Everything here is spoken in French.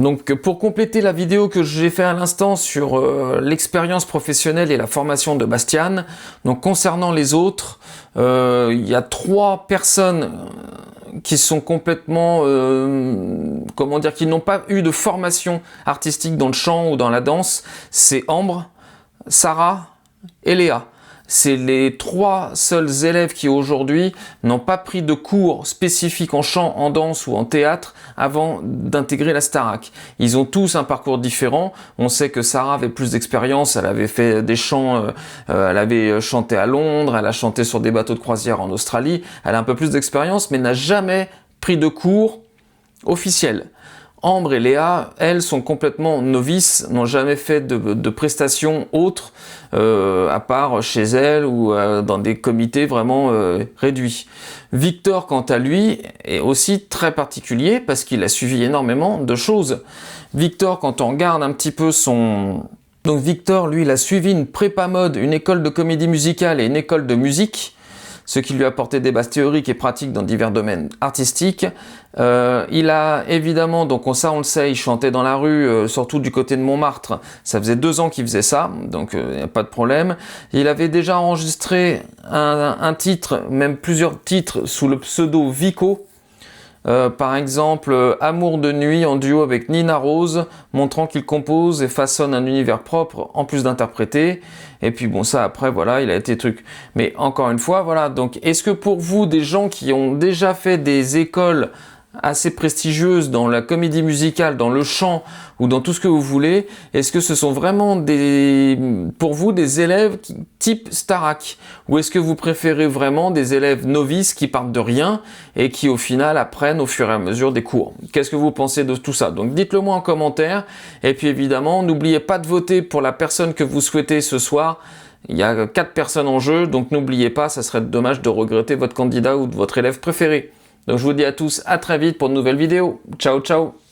Donc pour compléter la vidéo que j'ai fait à l'instant sur l'expérience professionnelle et la formation de Bastian, donc concernant les autres, il y a 3 personnes qui sont complètement, comment dire, qui n'ont pas eu de formation artistique dans le chant ou dans la danse. C'est Ambre, Sarah et Léa. C'est les 3 seuls élèves qui aujourd'hui n'ont pas pris de cours spécifiques en chant, en danse ou en théâtre avant d'intégrer la Starac. Ils ont tous un parcours différent. On sait que Sarah avait plus d'expérience, elle avait fait des chants, elle avait chanté à Londres, elle a chanté sur des bateaux de croisière en Australie, elle a un peu plus d'expérience mais n'a jamais pris de cours officiels. Ambre et Léa, elles, sont complètement novices, n'ont jamais fait de prestations autres, à part chez elles ou dans des comités vraiment réduits. Victor, quant à lui, est aussi très particulier parce qu'il a suivi énormément de choses. Victor, quand on regarde un petit peu son... Donc Victor, lui, il a suivi une prépa mode, une école de comédie musicale et une école de musique, ce qui lui a apporté des bases théoriques et pratiques dans divers domaines artistiques. Il a évidemment, donc ça on le sait, il chantait dans la rue, surtout du côté de Montmartre. Ça faisait 2 ans qu'il faisait ça, donc il n'y a pas de problème. Il avait déjà enregistré un titre, même plusieurs titres, sous le pseudo Vico. Par exemple, Amour de nuit en duo avec Nina Rose, montrant qu'il compose et façonne un univers propre en plus d'interpréter. Et puis bon, ça après, voilà, il a été truc. Mais encore une fois, voilà, donc est-ce que pour vous, des gens qui ont déjà fait des écoles assez prestigieuses dans la comédie musicale, dans le chant ou dans tout ce que vous voulez, est-ce que ce sont vraiment pour vous des élèves type Starac, ou est-ce que vous préférez vraiment des élèves novices qui partent de rien et qui au final apprennent au fur et à mesure des cours? Qu'est-ce que vous pensez de tout ça? Donc dites-le moi en commentaire, et puis évidemment n'oubliez pas de voter pour la personne que vous souhaitez ce soir. Il y a 4 personnes en jeu, donc n'oubliez pas, ça serait dommage de regretter votre candidat ou de votre élève préféré. Donc je vous dis à tous à très vite pour de nouvelles vidéos. Ciao ciao.